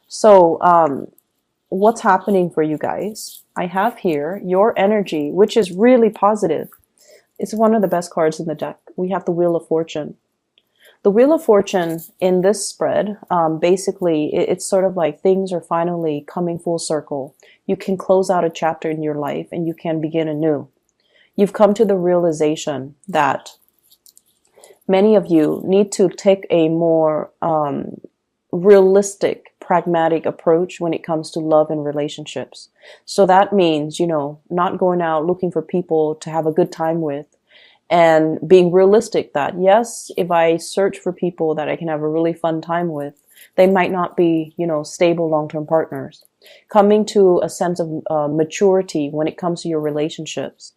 So, what's happening for you guys? I have here your energy, which is really positive. It's one of the best cards in the deck. We have the Wheel of Fortune. The Wheel of Fortune in this spread, basically, it's sort of like things are finally coming full circle. You can close out a chapter in your life and you can begin anew. You've come to the realization that many of you need to take a more realistic, pragmatic approach when it comes to love and relationships. So that means, not going out looking for people to have a good time with, and being realistic that, yes, if I search for people that I can have a really fun time with, they might not be, stable long-term partners. Coming to a sense of maturity when it comes to your relationships.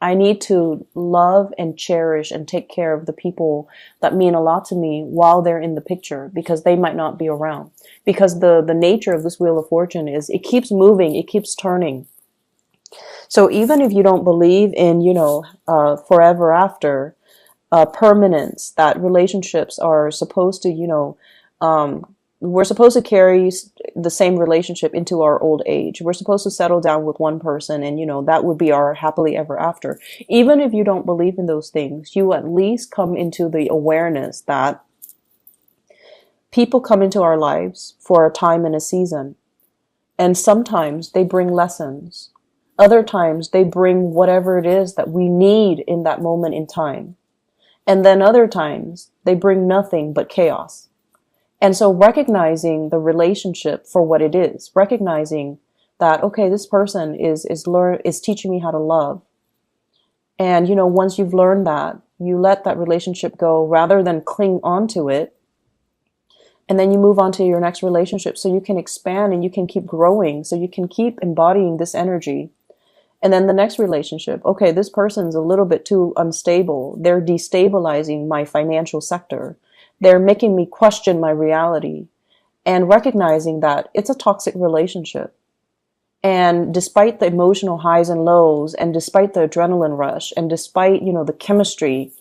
I need to love and cherish and take care of the people that mean a lot to me while they're in the picture, because they might not be around. Because the nature of this Wheel of Fortune is it keeps moving, it keeps turning. So even if you don't believe in, forever after, permanence, that relationships are supposed to, we're supposed to carry the same relationship into our old age. We're supposed to settle down with one person and, that would be our happily ever after. Even if you don't believe in those things, you at least come into the awareness that people come into our lives for a time and a season. And sometimes they bring lessons. Other times they bring whatever it is that we need in that moment in time. And then other times they bring nothing but chaos. And so recognizing the relationship for what it is, recognizing that, okay, this person is teaching me how to love. And, once you've learned that, you let that relationship go rather than cling onto it. And then you move on to your next relationship so you can expand and you can keep growing, so you can keep embodying this energy. And then the next relationship, okay, this person's a little bit too unstable. They're destabilizing my financial sector. They're making me question my reality, and recognizing that it's a toxic relationship. And despite the emotional highs and lows, and despite the adrenaline rush, and despite, the chemistry,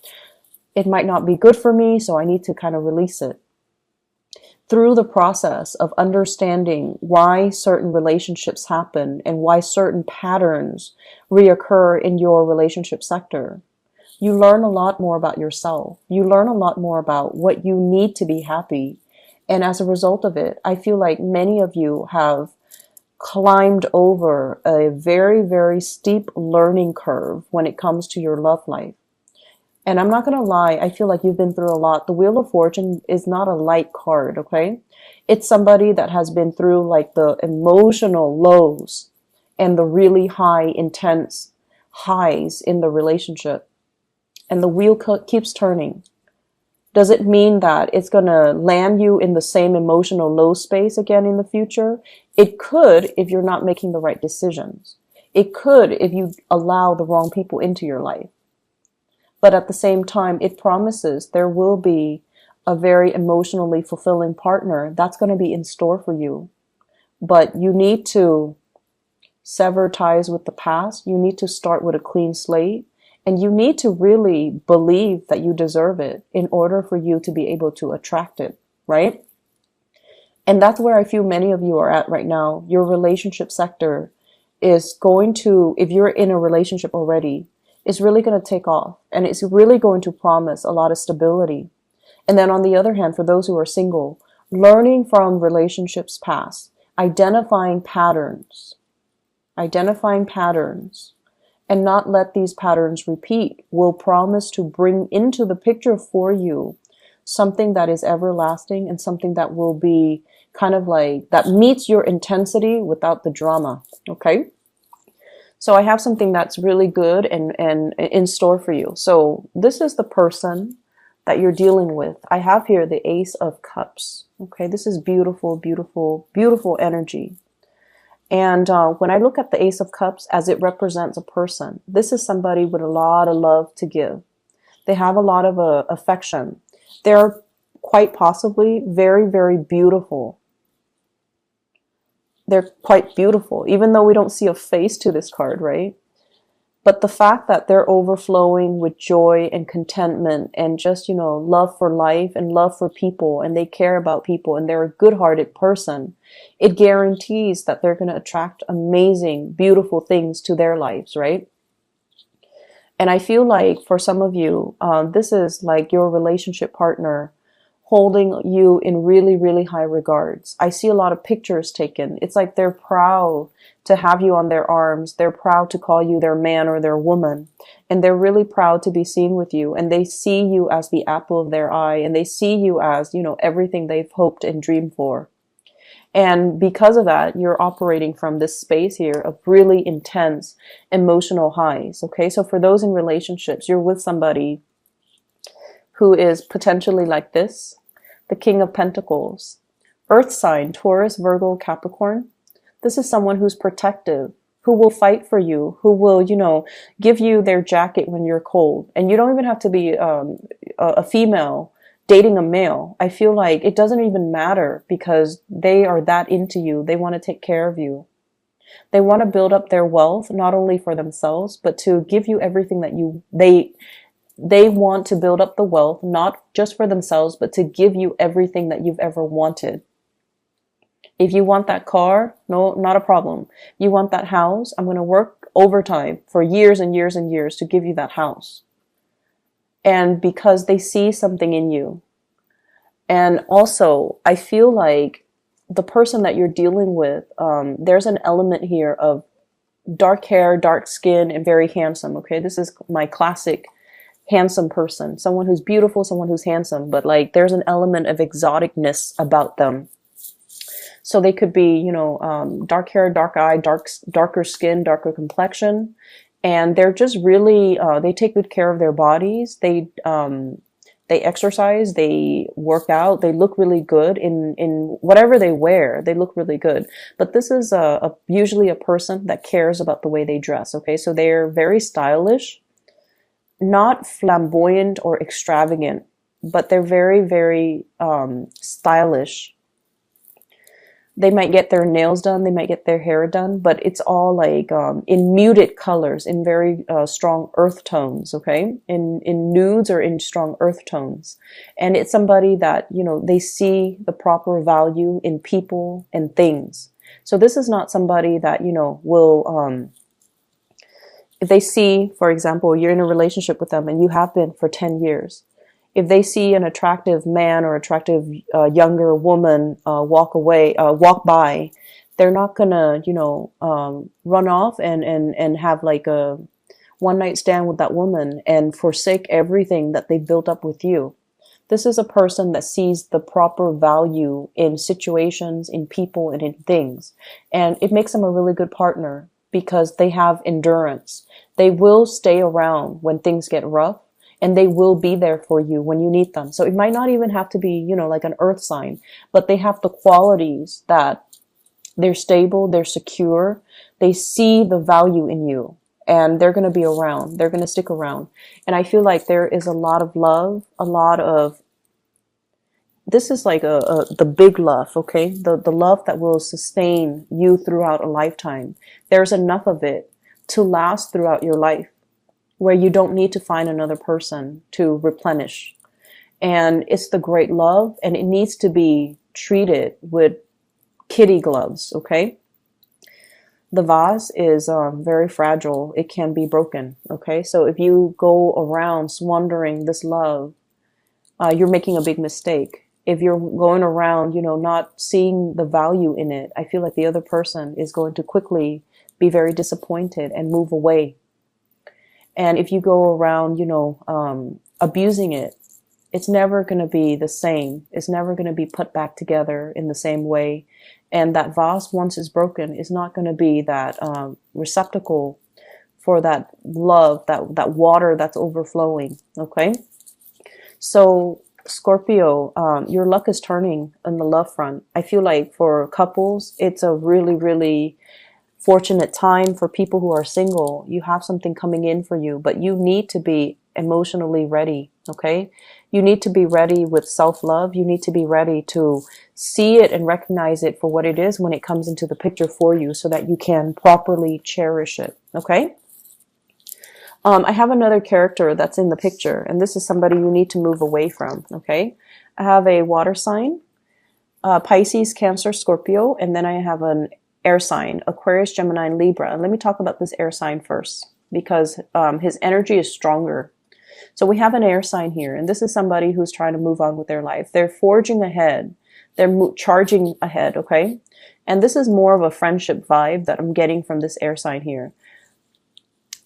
it might not be good for me, so I need to kind of release it. Through the process of understanding why certain relationships happen and why certain patterns reoccur in your relationship sector, you learn a lot more about yourself. You learn a lot more about what you need to be happy. And as a result of it, I feel like many of you have climbed over a very, very steep learning curve when it comes to your love life. And I'm not going to lie, I feel like you've been through a lot. The Wheel of Fortune is not a light card, okay? It's somebody that has been through like the emotional lows and the really high, intense highs in the relationship. And the wheel keeps turning. Does it mean that it's going to land you in the same emotional low space again in the future? It could if you're not making the right decisions. It could if you allow the wrong people into your life. But at the same time, it promises there will be a very emotionally fulfilling partner that's going to be in store for you. But you need to sever ties with the past. You need to start with a clean slate. And you need to really believe that you deserve it in order for you to be able to attract it, right? And that's where I feel many of you are at right now. Your relationship sector is going to, if you're in a relationship already, is really going to take off, and it's really going to promise a lot of stability. And then on the other hand, for those who are single, learning from relationships past, identifying patterns, and not let these patterns repeat will promise to bring into the picture for you something that is everlasting and something that will be kind of like, that meets your intensity without the drama, okay? So I have something that's really good and in store for you. So this is the person that you're dealing with. I have here the Ace of Cups. Okay, this is beautiful, beautiful, beautiful energy. And when I look at the Ace of Cups as it represents a person, this is somebody with a lot of love to give. They have a lot of affection. They're quite possibly very, very beautiful. They're quite beautiful, even though we don't see a face to this card, right? But the fact that they're overflowing with joy and contentment and just, love for life and love for people, and they care about people, and they're a good-hearted person, it guarantees that they're going to attract amazing, beautiful things to their lives, right? And I feel like for some of you, this is like your relationship partner holding you in really, really high regards. I see a lot of pictures taken. It's like they're proud to have you on their arms. They're proud to call you their man or their woman. And they're really proud to be seen with you. And they see you as the apple of their eye. And they see you as, everything they've hoped and dreamed for. And because of that, you're operating from this space here of really intense emotional highs. Okay. So for those in relationships, you're with somebody who is potentially like this, the King of Pentacles, Earth sign, Taurus, Virgo, Capricorn. This is someone who's protective, who will fight for you, who will, give you their jacket when you're cold. And you don't even have to be a female dating a male. I feel like it doesn't even matter because they are that into you. They want to take care of you. They want to build up their wealth, not only for themselves, but to give you everything that they want to build up the wealth, not just for themselves, but to give you everything that you've ever wanted. If you want that car, no, not a problem. You want that house, I'm going to work overtime for years and years and years to give you that house. And because they see something in you. And also, I feel like the person that you're dealing with, there's an element here of dark hair, dark skin, and very handsome. Okay, this is my classic handsome person, someone who's beautiful, someone who's handsome, but like there's an element of exoticness about them. So they could be, dark hair, dark eye, darker skin, darker complexion, and they're just really, they take good care of their bodies. They exercise, they work out, they look really good in whatever they wear. They look really good. But this is usually a person that cares about the way they dress. Okay, so they're very stylish. Not flamboyant or extravagant, but they're very, very stylish. They might get their nails done, they might get their hair done, but it's all like in muted colors, in very strong earth tones, okay? In nudes or in strong earth tones. And it's somebody that, they see the proper value in people and things. So this is not somebody that, will... if they see, for example, you're in a relationship with them and you have been for 10 years, if they see an attractive man or attractive younger woman walk by, they're not gonna, run off and have like a one night stand with that woman and forsake everything that they built up with you. This is a person that sees the proper value in situations, in people, and in things. And it makes them a really good partner because they have endurance. They will stay around when things get rough. And they will be there for you when you need them. So it might not even have to be, like an earth sign, but they have the qualities that they're stable, they're secure, they see the value in you, and they're going to be around. They're going to stick around. And I feel like there is a lot of love, this is like the big love, okay? The love that will sustain you throughout a lifetime. There's enough of it to last throughout your life, where you don't need to find another person to replenish. And it's the great love, and it needs to be treated with kitty gloves, okay? The vase is very fragile. It can be broken, okay? So if you go around squandering this love, you're making a big mistake. If you're going around, not seeing the value in it, I feel like the other person is going to quickly be very disappointed and move away. And if you go around, abusing it, it's never going to be the same. It's never going to be put back together in the same way. And that vase, once it's broken, is not going to be that receptacle for that love, that water that's overflowing. Okay? So, Scorpio, your luck is turning on the love front. I feel like for couples, it's a really, really fortunate time. For people who are single, you have something coming in for you, but you need to be emotionally ready, okay? You need to be ready with self-love. You need to be ready to see it and recognize it for what it is when it comes into the picture for you so that you can properly cherish it, okay? I have another character that's in the picture, and this is somebody you need to move away from, okay? I have a water sign, Pisces, Cancer, Scorpio, and then I have an air sign, Aquarius, Gemini, and Libra. And let me talk about this air sign first, because his energy is stronger. So we have an air sign here, and this is somebody who's trying to move on with their life. They're forging ahead. They're charging ahead, okay? And this is more of a friendship vibe that I'm getting from this air sign here.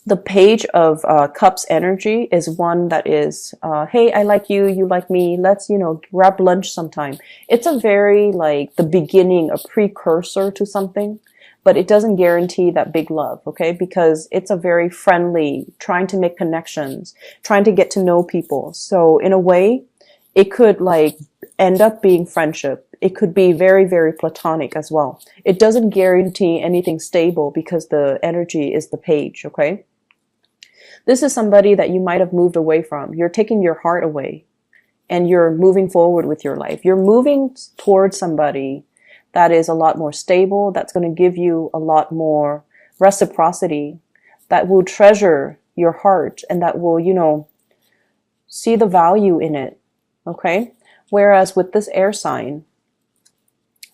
The Page of Cups energy is one that is, hey, I like you, you like me, let's, grab lunch sometime. It's a very, like, the beginning, a precursor to something, but it doesn't guarantee that big love, okay? Because it's a very friendly, trying to make connections, trying to get to know people. So in a way, it could, like, end up being friendship. It could be very, very platonic as well. It doesn't guarantee anything stable because the energy is the Page, okay? This is somebody that you might have moved away from. You're taking your heart away and you're moving forward with your life. You're moving towards somebody that is a lot more stable, that's going to give you a lot more reciprocity, that will treasure your heart and that will, see the value in it. Okay? Whereas with this air sign,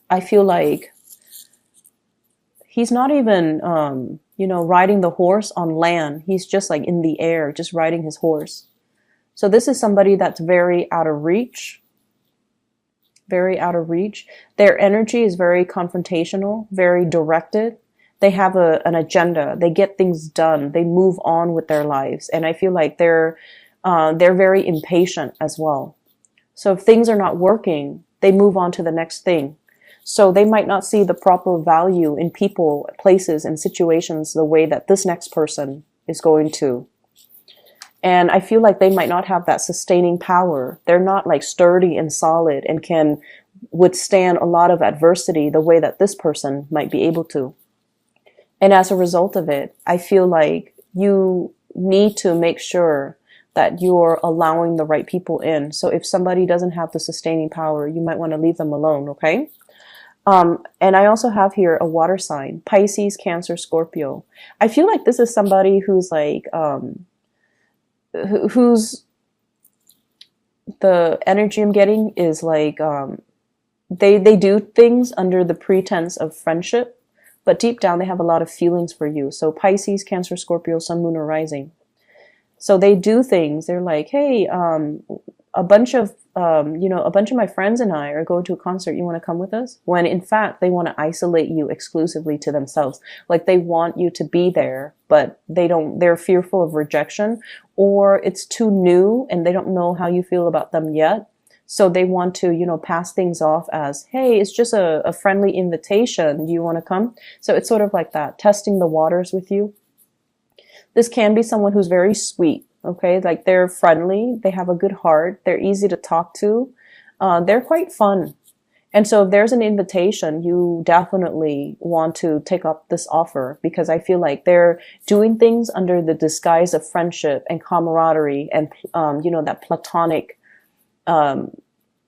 I feel like he's not even, riding the horse on land. He's just like in the air, just riding his horse. So this is somebody that's very out of reach. Very out of reach. Their energy is very confrontational, very directed. They have an agenda. They get things done. They move on with their lives. And I feel like they're very impatient as well. So if things are not working, they move on to the next thing. So they might not see the proper value in people, places, and situations the way that this next person is going to. And I feel like they might not have that sustaining power. They're not like sturdy and solid and can withstand a lot of adversity the way that this person might be able to. And as a result of it, I feel like you need to make sure that you're allowing the right people in. So if somebody doesn't have the sustaining power, you might want to leave them alone, okay? And I also have here a water sign, Pisces, Cancer, Scorpio. I feel like this is somebody who's like, who's the energy I'm getting is like, they do things under the pretense of friendship, but deep down they have a lot of feelings for you. So Pisces, Cancer, Scorpio, Sun, Moon, or Rising. So they do things. They're like, hey, a bunch of my friends and I are going to a concert. You want to come with us? When in fact, they want to isolate you exclusively to themselves. Like they want you to be there, but they're fearful of rejection, or it's too new and they don't know how you feel about them yet. So they want to, pass things off as, hey, it's just a friendly invitation. Do you want to come? So it's sort of like that, testing the waters with you. This can be someone who's very sweet. Okay, like they're friendly, they have a good heart, they're easy to talk to, they're quite fun. And so if there's an invitation, you definitely want to take up this offer, because I feel like they're doing things under the disguise of friendship and camaraderie and, that platonic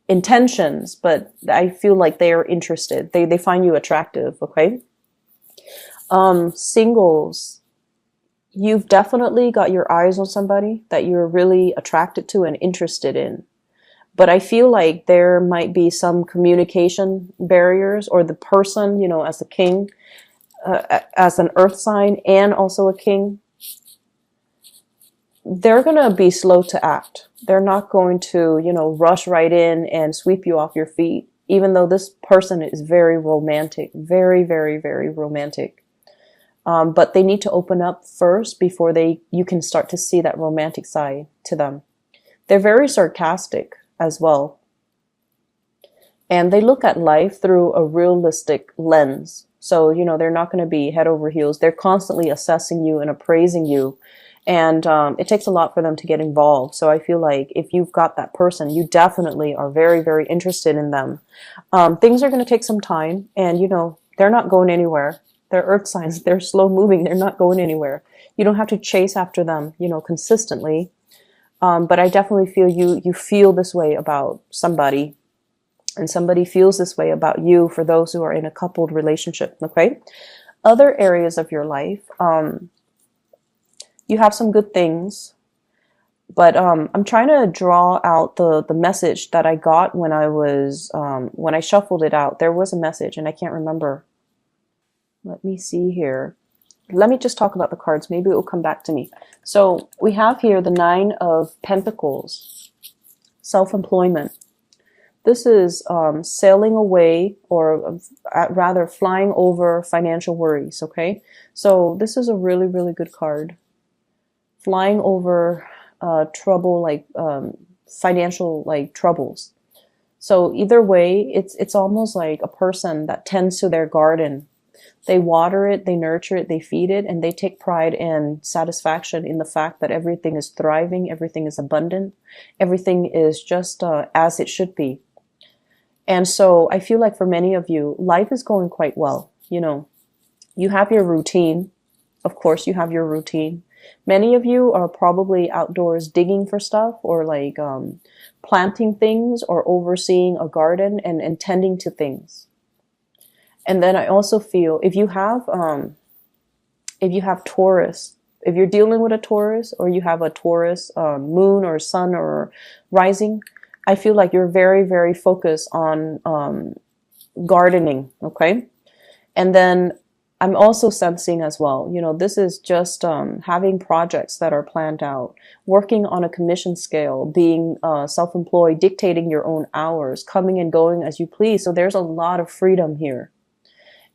intentions, but I feel like they are interested. They find you attractive, okay? Singles. You've definitely got your eyes on somebody that you're really attracted to and interested in. But I feel like there might be some communication barriers, or the person, as a king, as an earth sign and also a king, they're going to be slow to act. They're not going to, rush right in and sweep you off your feet, even though this person is very romantic, very, very, very romantic. But they need to open up first before you can start to see that romantic side to them. They're very sarcastic as well. And they look at life through a realistic lens. So, they're not going to be head over heels. They're constantly assessing you and appraising you. And it takes a lot for them to get involved. So I feel like if you've got that person, you definitely are very, very interested in them. Things are going to take some time. And, they're not going anywhere. They're earth signs. They're slow moving. They're not going anywhere. You don't have to chase after them, consistently. But I definitely feel you feel this way about somebody, and somebody feels this way about you for those who are in a coupled relationship. Okay. Other areas of your life, You have some good things, but I'm trying to draw out the message that I got when I was when I shuffled it out. There was a message, and I can't remember. Let me see here. Let me just talk about the cards. Maybe it will come back to me. So we have here the Nine of Pentacles, self-employment. This is sailing away, or rather flying over financial worries, okay? So this is a really, really good card. Flying over trouble, like financial like troubles. So either way, it's almost like a person that tends to their garden. They water it, they nurture it, they feed it, and they take pride and satisfaction in the fact that everything is thriving, everything is abundant, everything is just as it should be. And so I feel like for many of you, life is going quite well. You know, you have your routine. Of course, you have your routine. Many of you are probably outdoors digging for stuff, or like planting things, or overseeing a garden and tending to things. And then I also feel if you have Taurus, if you're dealing with a Taurus, or you have a Taurus moon or sun or rising, I feel like you're very, very focused on gardening, okay? And then I'm also sensing as well, you know, this is just having projects that are planned out, working on a commission scale, being self-employed, dictating your own hours, coming and going as you please. So there's a lot of freedom here.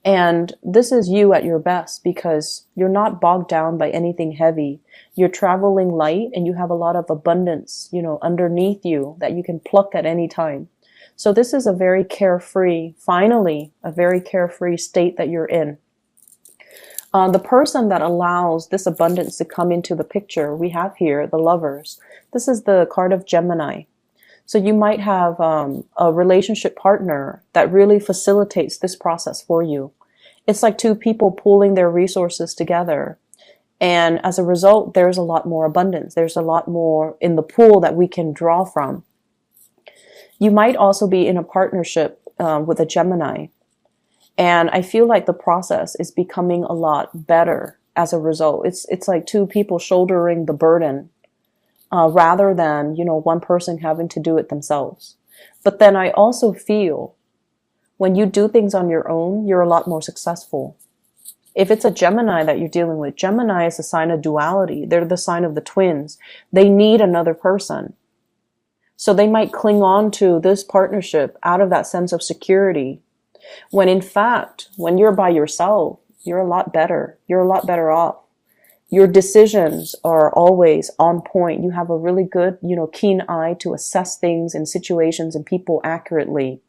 And this is you at your best because you're not bogged down by anything heavy. You're traveling light and you have a lot of abundance, you know, underneath you that you can pluck at any time. So this is a very carefree, finally, a very carefree state that you're in. The person that allows this abundance to come into the picture, we have here the Lovers. This is the card of Gemini. So you might have a relationship partner that really facilitates this process for you. It's like two people pooling their resources together. And as a result, there's a lot more abundance. There's a lot more in the pool that we can draw from. You might also be in a partnership with a Gemini. And I feel like the process is becoming a lot better as a result. It's like two people shouldering the burden. Rather than, you know, one person having to do it themselves. But then I also feel when you do things on your own, you're a lot more successful. If it's a Gemini that you're dealing with, Gemini is a sign of duality. They're the sign of the twins. They need another person. So they might cling on to this partnership out of that sense of security. When in fact, when you're by yourself, you're a lot better. You're a lot better off. Your decisions are always on point. You have a really good, you know, keen eye to assess things and situations and people accurately.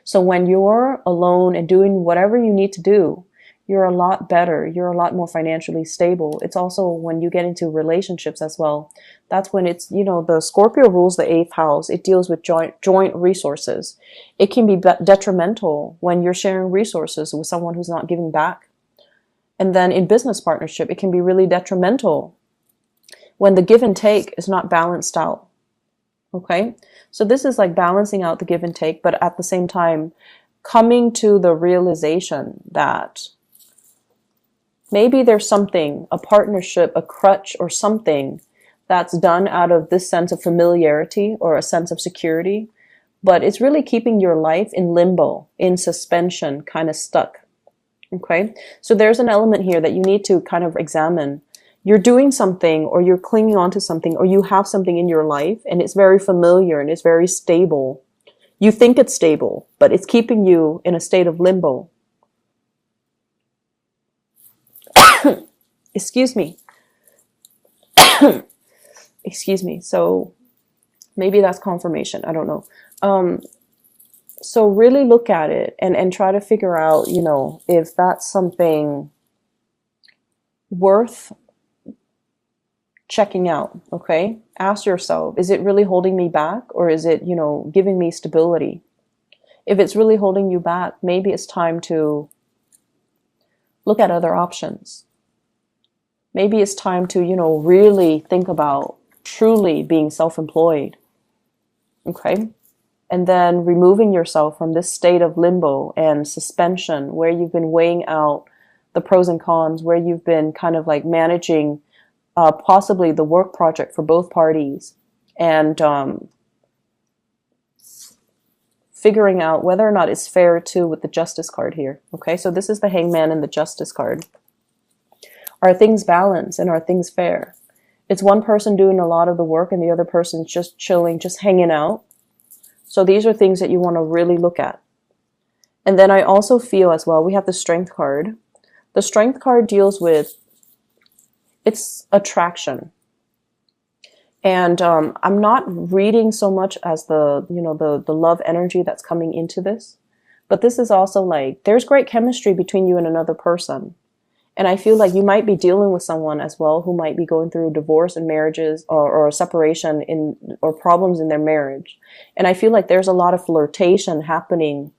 So when you're alone and doing whatever you need to do, you're a lot better. You're a lot more financially stable. It's also when you get into relationships as well. That's when it's, you know, the Scorpio rules the 8th house. It deals with joint resources. It can be detrimental when you're sharing resources with someone who's not giving back. And then in business partnership, it can be really detrimental when the give and take is not balanced out. Okay? So this is like balancing out the give and take, but at the same time, coming to the realization that maybe there's something, a partnership, a crutch, or something that's done out of this sense of familiarity or a sense of security, but it's really keeping your life in limbo, in suspension, kind of stuck. Okay, so there's an element here that you need to kind of examine. You're doing something, or you're clinging on to something, or you have something in your life and it's very familiar and it's very stable. You think it's stable, but it's keeping you in a state of limbo. Excuse me. Excuse me. So maybe that's confirmation. I don't know. So really look at it and try to figure out, you know, if that's something worth checking out, okay? Ask yourself, is it really holding me back, or is it, you know, giving me stability? If it's really holding you back, maybe it's time to look at other options. Maybe it's time to, you know, really think about truly being self-employed, okay? And then removing yourself from this state of limbo and suspension where you've been weighing out the pros and cons, where you've been kind of like managing possibly the work project for both parties, and figuring out whether or not it's fair too with the Justice card here. Okay, so this is the Hangman and the Justice card. Are things balanced and are things fair? It's one person doing a lot of the work and the other person's just chilling, just hanging out. So these are things that you want to really look at. And then I also feel as well, we have the Strength card. The Strength card deals with, it's attraction. And I'm not reading so much as the, you know, the love energy that's coming into this. But this is also like, there's great chemistry between you and another person. And I feel like you might be dealing with someone as well who might be going through divorce and marriages, or a separation or problems in their marriage. And I feel like there's a lot of flirtation happening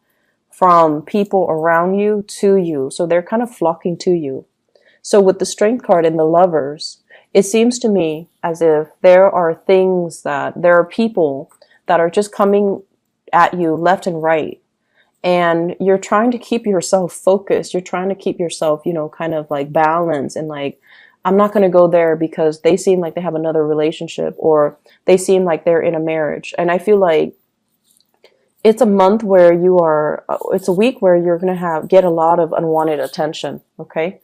from people around you to you. So they're kind of flocking to you. So with the Strength card and the Lovers, it seems to me as if there are people that are just coming at you left and right. And you're trying to keep yourself focused. You're trying to keep yourself, you know, kind of like balanced, and like, I'm not going to go there because they seem like they have another relationship, or they seem like they're in a marriage. And I feel like it's a month where it's a week where you're going to get a lot of unwanted attention. Okay.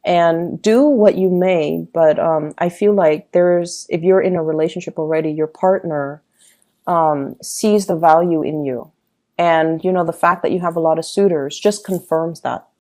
And do what you may, but I feel like if you're in a relationship already, your partner sees the value in you. And, you know, the fact that you have a lot of suitors just confirms that.